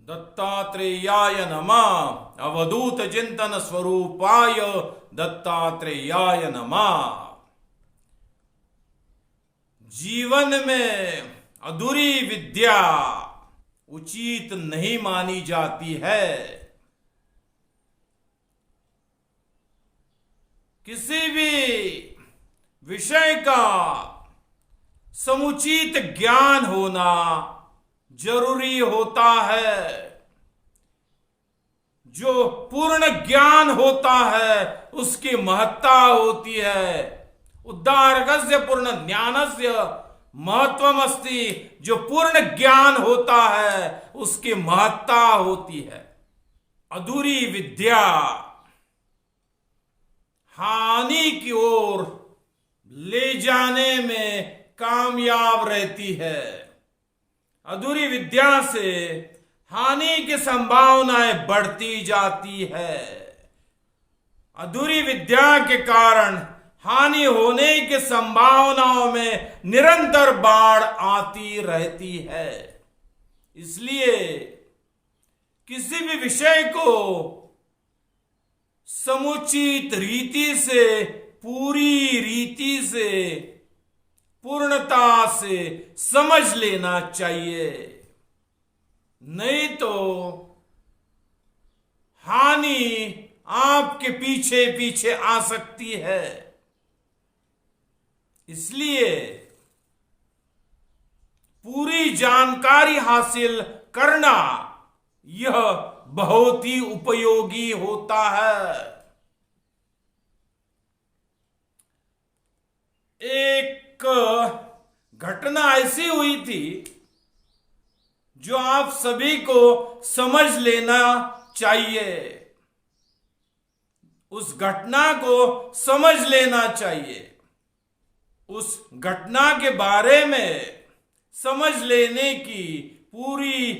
दत्तात्रेयाय नमः। अवधूत चिंतन स्वरूपाय दत्तात्रेयाय नमः। जीवन में अधूरी विद्या उचित नहीं मानी जाती है। किसी भी विषय का समुचित ज्ञान होना जरूरी होता है। जो पूर्ण ज्ञान होता है उसकी महत्ता होती है। उद्धारकस्य पूर्ण ज्ञानस्य महत्वमस्ति। जो पूर्ण ज्ञान होता है उसकी महत्ता होती है। अधूरी विद्या हानि की ओर ले जाने में कामयाब रहती है। अधूरी विद्या से हानि की संभावनाएं बढ़ती जाती है। अधूरी विद्या के कारण हानि होने की संभावनाओं में निरंतर बाढ़ आती रहती है। इसलिए किसी भी विषय को समुचित रीति से, पूरी रीति से, पूर्णता से समझ लेना चाहिए। नहीं तो हानि आपके पीछे पीछे आ सकती है। इसलिए पूरी जानकारी हासिल करना यह बहुत ही उपयोगी होता है। एक घटना ऐसी हुई थी जो आप सभी को समझ लेना चाहिए। उस घटना को समझ लेना चाहिए। उस घटना के बारे में समझ लेने की पूरी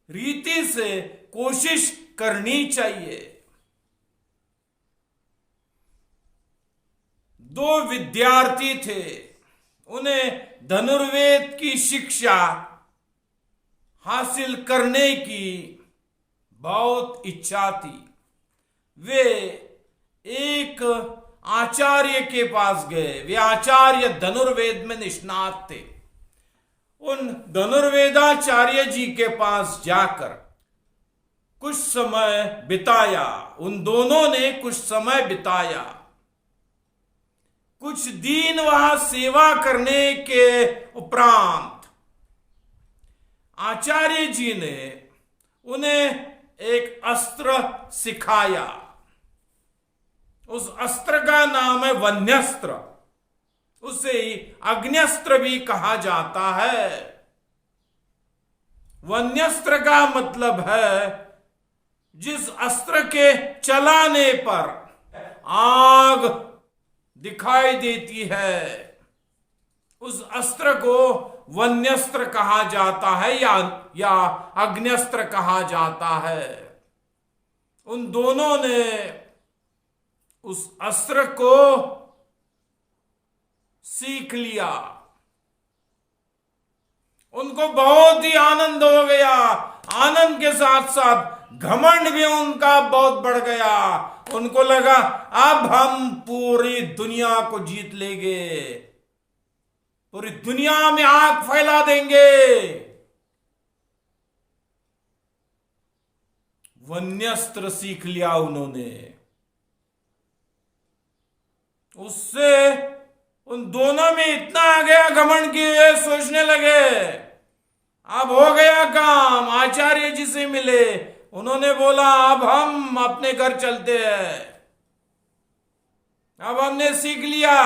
रीति से कोशिश करनी चाहिए। दो विद्यार्थी थे। उन्हें धनुर्वेद की शिक्षा हासिल करने की बहुत इच्छा थी। वे एक आचार्य के पास गए। वे आचार्य धनुर्वेद में निष्णात थे। उन धनुर्वेदाचार्य जी के पास जाकर कुछ समय बिताया। उन दोनों ने कुछ समय बिताया। कुछ दिन वहां सेवा करने के उपरांत आचार्य जी ने उन्हें एक अस्त्र सिखाया। उस अस्त्र का नाम है वन्यस्त्र। उसे अग्न्यस्त्र भी कहा जाता है। वन्यस्त्र का मतलब है जिस अस्त्र के चलाने पर आग दिखाई देती है, उस अस्त्र को वन्यस्त्र कहा जाता है या अग्न्यस्त्र कहा जाता है। उन दोनों ने उस अस्त्र को सीख लिया। उनको बहुत ही आनंद हो गया। आनंद के साथ साथ घमंड भी उनका बहुत बढ़ गया। उनको लगा अब हम पूरी दुनिया को जीत लेंगे, पूरी दुनिया में आग फैला देंगे। वन्यस्त्र सीख लिया उन्होंने। उससे उन दोनों में इतना आ गया घमंड कि वे सोचने लगे अब हो गया काम। आचार्य जी से मिले। उन्होंने बोला अब हम अपने घर चलते हैं। अब हमने सीख लिया।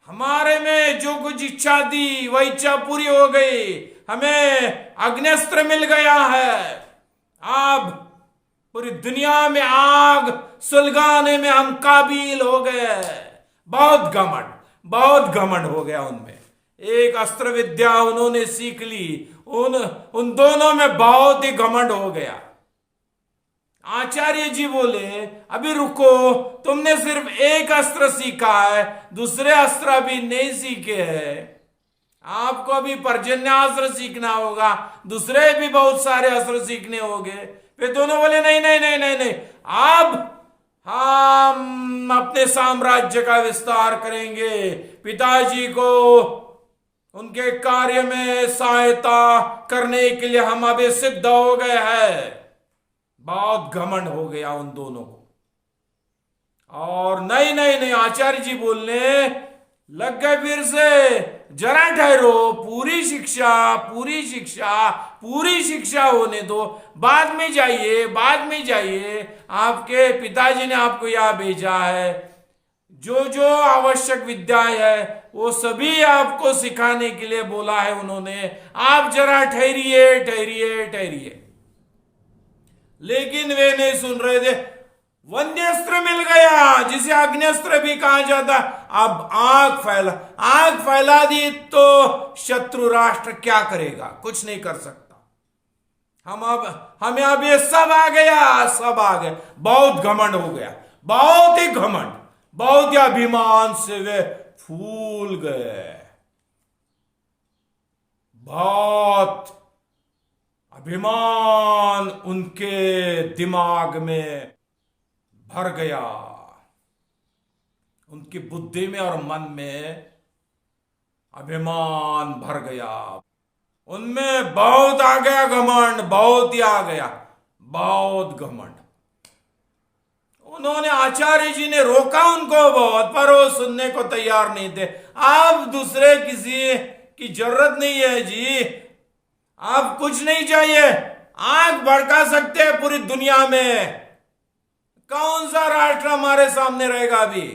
हमारे में जो कुछ इच्छा थी वह इच्छा पूरी हो गई। हमें अग्न्यस्त्र मिल गया है। अब पूरी दुनिया में आग सुलगाने में हम काबिल हो गए। बहुत घमंड हो गया उनमें। एक अस्त्र विद्या उन्होंने सीख ली। उन दोनों में बहुत ही घमंड हो गया। आचार्य जी बोले अभी रुको, तुमने सिर्फ एक अस्त्र सीखा है, दूसरे अस्त्र अभी नहीं सीखे हैं। आपको अभी पर्जन्यास्त्र सीखना होगा, दूसरे भी बहुत सारे अस्त्र सीखने होंगे। वे दोनों बोले नहीं नहीं नहीं नहीं नहीं, अब हम अपने साम्राज्य का विस्तार करेंगे, पिताजी को उनके कार्य में सहायता करने के लिए हम अभी सिद्ध हो गए हैं। बहुत घमंड हो गया उन दोनों को। और नहीं नहीं नहीं, आचार्य जी बोलने लग गए फिर से, जरा ठहरो, पूरी शिक्षा पूरी शिक्षा पूरी शिक्षा होने दो, बाद में जाइए बाद में जाइए। आपके पिताजी ने आपको यहां भेजा है, जो जो आवश्यक विद्याएं है वो सभी आपको सिखाने के लिए बोला है उन्होंने। आप जरा ठहरिए ठहरिए ठहरिए। लेकिन वे नहीं सुन रहे थे। वन्यस्त्र मिल गया, जिसे अग्न्यस्त्र भी कहा जाता। अब आग फैला दी तो शत्रु राष्ट्र क्या करेगा? कुछ नहीं कर सकता। हमें अब ये सब आ गया, सब आ गया। बहुत घमंड हो गया, बहुत ही घमंड, बहुत ही अभिमान से वे फूल गए। बहुत अभिमान उनके दिमाग में भर गया, उनकी बुद्धि में और मन में अभिमान भर गया। उनमें बहुत आ गया घमंड, बहुत ही आ गया, बहुत घमंड। उन्होंने, आचार्य जी ने रोका उनको बहुत, पर वो सुनने को तैयार नहीं थे। आप दूसरे किसी की जरूरत नहीं है जी, आप कुछ नहीं चाहिए, आग भड़का सकते हैं पूरी दुनिया में। कौन सा राष्ट्र हमारे सामने रहेगा? अभी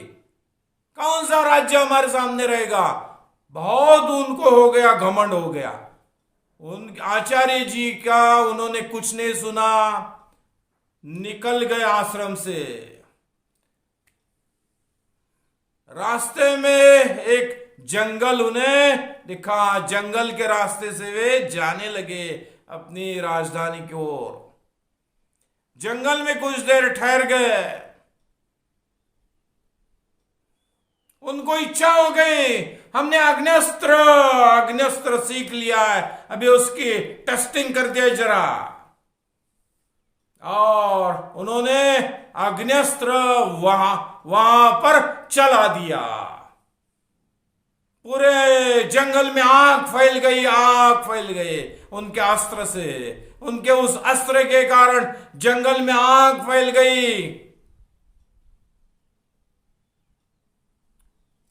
कौन सा राज्य हमारे सामने रहेगा? बहुत उनको हो गया, घमंड हो गया। उन आचार्य जी का उन्होंने कुछ नहीं सुना, निकल गए आश्रम से। रास्ते में एक जंगल उन्हें दिखा, जंगल के रास्ते से वे जाने लगे अपनी राजधानी की ओर। जंगल में कुछ देर ठहर गए। उनको इच्छा हो गई, हमने अग्न्यस्त्र सीख लिया है, अभी उसकी टेस्टिंग कर दिया जरा। और उन्होंने अग्न्यस्त्र वहां पर चला दिया। पूरे जंगल में आग फैल गई, आग फैल गई उनके अस्त्र से। उनके उस अस्त्र के कारण जंगल में आग फैल गई।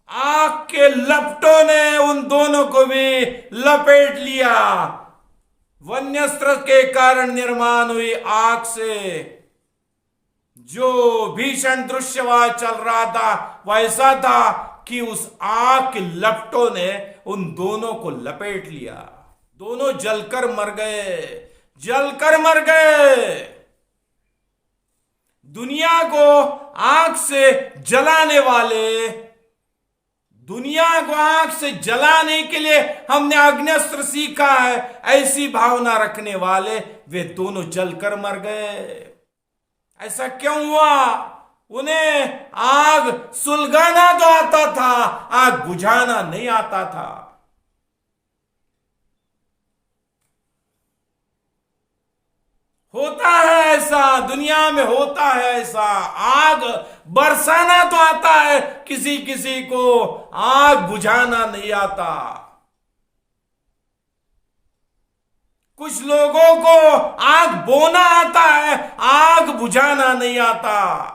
आग के लपटों ने उन दोनों को भी लपेट लिया। वन्यस्त्र के कारण निर्माण हुई आग से जो भीषण दृश्य वहां चल रहा था, वैसा था कि उस आग के लपटों ने उन दोनों को लपेट लिया। दोनों जलकर मर गए, जलकर मर गए। दुनिया को आग से जलाने वाले, दुनिया को आग से जलाने के लिए हमने अग्न्यस्त्र सीखा है, ऐसी भावना रखने वाले वे दोनों जलकर मर गए। ऐसा क्यों हुआ? उन्हें आग सुलगाना तो आता था, आग बुझाना नहीं आता था। होता है ऐसा, दुनिया में होता है ऐसा। आग बरसाना तो आता है किसी किसी को, आग बुझाना नहीं आता। कुछ लोगों को आग बोना आता है, आग बुझाना नहीं आता।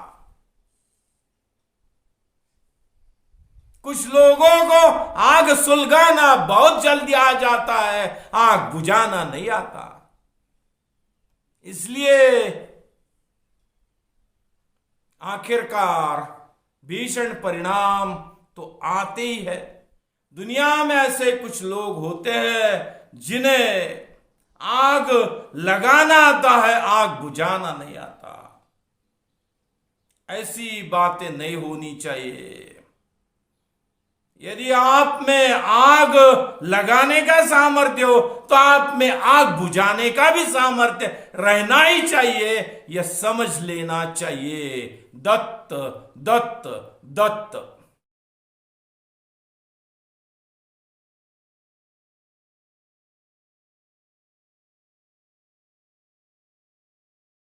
कुछ लोगों को आग सुलगाना बहुत जल्दी आ जाता है, आग बुझाना नहीं आता। इसलिए आखिरकार भीषण परिणाम तो आते ही है। दुनिया में ऐसे कुछ लोग होते हैं जिन्हें आग लगाना आता है, आग बुझाना नहीं आता। ऐसी बातें नहीं होनी चाहिए। यदि आप में आग लगाने का सामर्थ्य हो तो आप में आग बुझाने का भी सामर्थ्य रहना ही चाहिए, यह समझ लेना चाहिए। दत्त दत्त दत्त।